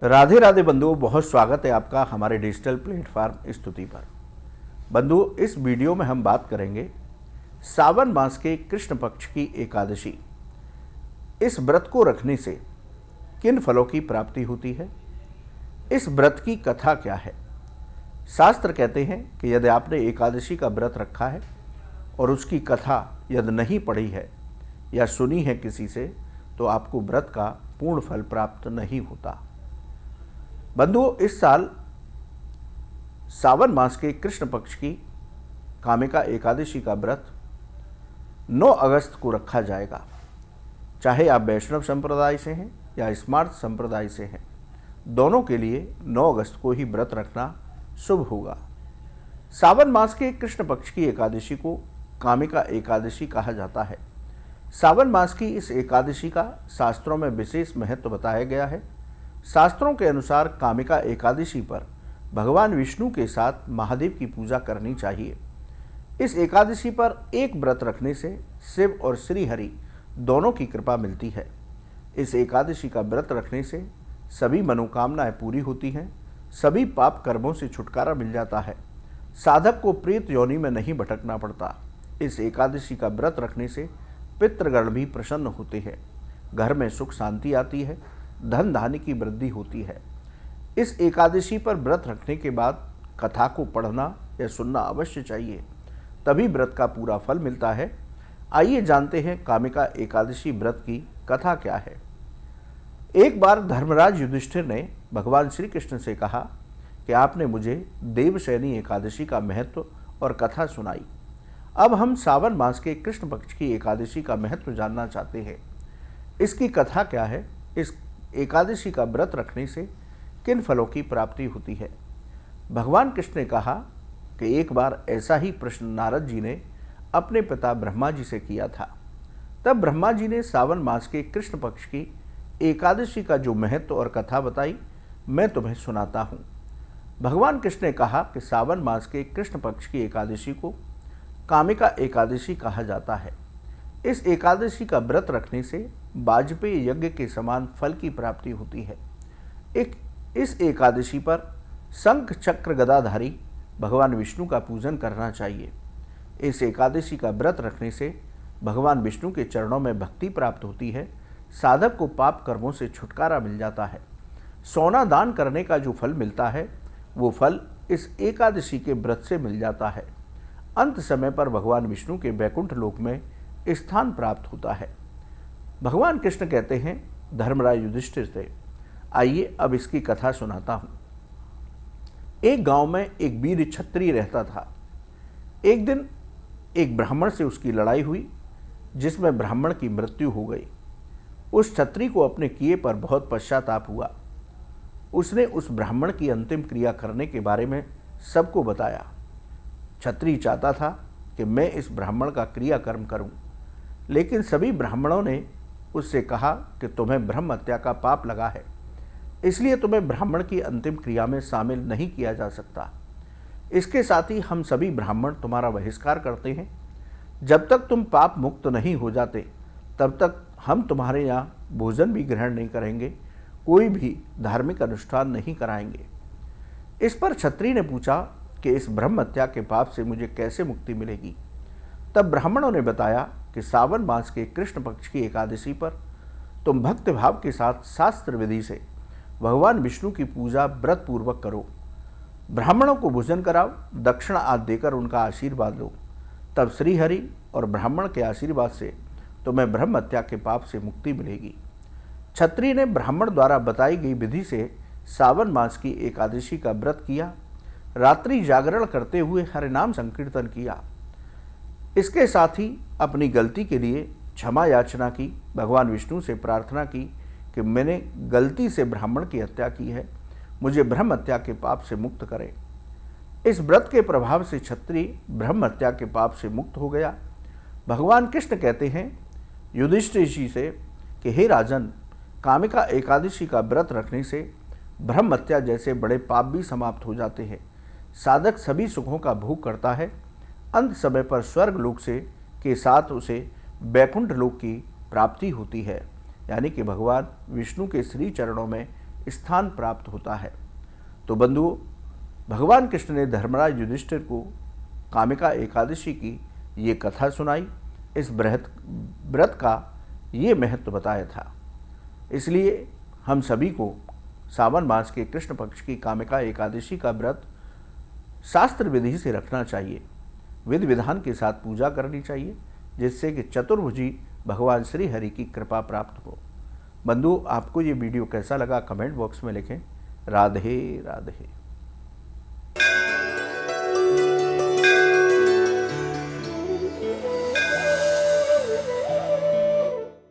राधे राधे बंधुओं, बहुत स्वागत है आपका हमारे डिजिटल प्लेटफॉर्म स्तुति पर। बंधुओं, इस वीडियो में हम बात करेंगे सावन मास के कृष्ण पक्ष की एकादशी। इस व्रत को रखने से किन फलों की प्राप्ति होती है, इस व्रत की कथा क्या है। शास्त्र कहते हैं कि यदि आपने एकादशी का व्रत रखा है और उसकी कथा यदि नहीं पढ़ी है या सुनी है किसी से, तो आपको व्रत का पूर्ण फल प्राप्त नहीं होता। बंधुओं, इस साल सावन मास के कृष्ण पक्ष की कामिका एकादशी का व्रत 9 अगस्त को रखा जाएगा। चाहे आप वैष्णव संप्रदाय से हैं या स्मार्त संप्रदाय से हैं, दोनों के लिए 9 अगस्त को ही व्रत रखना शुभ होगा। सावन मास के कृष्ण पक्ष की एकादशी को कामिका एकादशी कहा जाता है। सावन मास की इस एकादशी का शास्त्रों में विशेष महत्व बताया गया है। शास्त्रों के अनुसार कामिका एकादशी पर भगवान विष्णु के साथ महादेव की पूजा करनी चाहिए। इस एकादशी पर एक व्रत रखने से शिव और श्री हरि दोनों की कृपा मिलती है। इस एकादशी का व्रत रखने से सभी मनोकामनाएं पूरी होती हैं, सभी पाप कर्मों से छुटकारा मिल जाता है, साधक को प्रेत योनि में नहीं भटकना पड़ता। इस एकादशी का व्रत रखने से पितृगण भी प्रसन्न होते हैं, घर में सुख शांति आती है, धन धान्य की वृद्धि होती है। इस एकादशी पर व्रत रखने के बाद कथा को पढ़ना या सुनना अवश्य चाहिए, तभी व्रत का पूरा फल मिलता है। आइए जानते हैं कामिका एकादशी व्रत की कथा क्या है। एक बार धर्मराज युधिष्ठिर ने भगवान श्री कृष्ण से कहा कि आपने मुझे देवशयनी एकादशी का महत्व और कथा सुनाई। अब हम सावन मास के कृष्ण पक्ष की एकादशी का महत्व जानना चाहते हैं। इसकी कथा क्या है, इस एकादशी का व्रत रखने से किन फलों की प्राप्ति होती है। भगवान कृष्ण ने कहा कि एक बार ऐसा ही प्रश्न नारद जी ने अपने पिता ब्रह्मा जी से किया था। तब ब्रह्मा जी ने सावन मास के कृष्ण पक्ष की एकादशी का जो महत्व और कथा बताई, मैं तुम्हें सुनाता हूँ। भगवान कृष्ण ने कहा कि सावन मास के कृष्ण पक्ष की एकादशी को कामिका एकादशी कहा जाता है। इस एकादशी का व्रत रखने से वाजपेयी यज्ञ के समान फल की प्राप्ति होती है। इस एकादशी पर शंख चक्र गदाधारी भगवान विष्णु का पूजन करना चाहिए। इस एकादशी का व्रत रखने से भगवान विष्णु के चरणों में भक्ति प्राप्त होती है, साधक को पाप कर्मों से छुटकारा मिल जाता है। सोना दान करने का जो फल मिलता है, वो फल इस एकादशी के व्रत से मिल जाता है। अंत समय पर भगवान विष्णु के वैकुंठ लोक में स्थान प्राप्त होता है। भगवान कृष्ण कहते हैं धर्मराज युधिष्ठिर से, आइए अब इसकी कथा सुनाता हूँ। एक गांव में एक वीर क्षत्रिय रहता था। एक दिन एक ब्राह्मण से उसकी लड़ाई हुई, जिसमें ब्राह्मण की मृत्यु हो गई। उस क्षत्रिय को अपने किए पर बहुत पश्चाताप हुआ। उसने उस ब्राह्मण की अंतिम क्रिया करने के बारे में सबको बताया। क्षत्रिय चाहता था कि मैं इस ब्राह्मण का क्रियाकर्म करूं, लेकिन सभी ब्राह्मणों ने उससे कहा कि तुम्हें ब्रह्म हत्या का पाप लगा है, इसलिए तुम्हें ब्राह्मण की अंतिम क्रिया में शामिल नहीं किया जा सकता। इसके साथ ही हम सभी ब्राह्मण तुम्हारा बहिष्कार करते हैं। जब तक तुम पाप मुक्त नहीं हो जाते, तब तक हम तुम्हारे यहाँ भोजन भी ग्रहण नहीं करेंगे, कोई भी धार्मिक अनुष्ठान नहीं कराएंगे। इस पर क्षत्रिय ने पूछा कि इस ब्रह्म हत्या के पाप से मुझे कैसे मुक्ति मिलेगी। तब ब्राह्मणों ने बताया कि सावन मास के कृष्ण पक्ष की एकादशी पर तुम भक्ति भाव के साथ शास्त्र विधि से भगवान विष्णु की पूजा व्रत पूर्वक करो, ब्राह्मणों को भोजन कराओ, दक्षिणा आदि देकर उनका आशीर्वाद लो। तब श्री हरि और ब्राह्मण के आशीर्वाद से तुम्हें ब्रह्म हत्या के पाप से मुक्ति मिलेगी। क्षत्रिय ने ब्राह्मण द्वारा बताई गई विधि से सावन मास की एकादशी का व्रत किया, रात्रि जागरण करते हुए हरिनाम संकीर्तन किया। इसके साथ ही अपनी गलती के लिए क्षमा याचना की, भगवान विष्णु से प्रार्थना की कि मैंने गलती से ब्राह्मण की हत्या की है, मुझे ब्रह्म हत्या के पाप से मुक्त करें। इस व्रत के प्रभाव से क्षत्रिय ब्रह्म हत्या के पाप से मुक्त हो गया। भगवान कृष्ण कहते हैं युधिष्ठिर जी से कि हे राजन, कामिका एकादशी का व्रत रखने से ब्रह्म हत्या जैसे बड़े पाप भी समाप्त हो जाते हैं। साधक सभी सुखों का भोग करता है। अंत समय पर स्वर्ग लोक से के साथ उसे वैकुंठ लोक की प्राप्ति होती है, यानी कि भगवान विष्णु के श्री चरणों में स्थान प्राप्त होता है। तो बंधुओं, भगवान कृष्ण ने धर्मराज युधिष्ठिर को कामिका एकादशी की ये कथा सुनाई, इस व्रत का ये महत्व बताया था। इसलिए हम सभी को सावन मास के कृष्ण पक्ष की कामिका एकादशी का व्रत शास्त्र विधि से रखना चाहिए, विधि विधान के साथ पूजा करनी चाहिए, जिससे कि चतुर्भुजी भगवान श्री हरि की कृपा प्राप्त हो। बंधु, आपको ये वीडियो कैसा लगा कमेंट बॉक्स में लिखें। राधे राधे।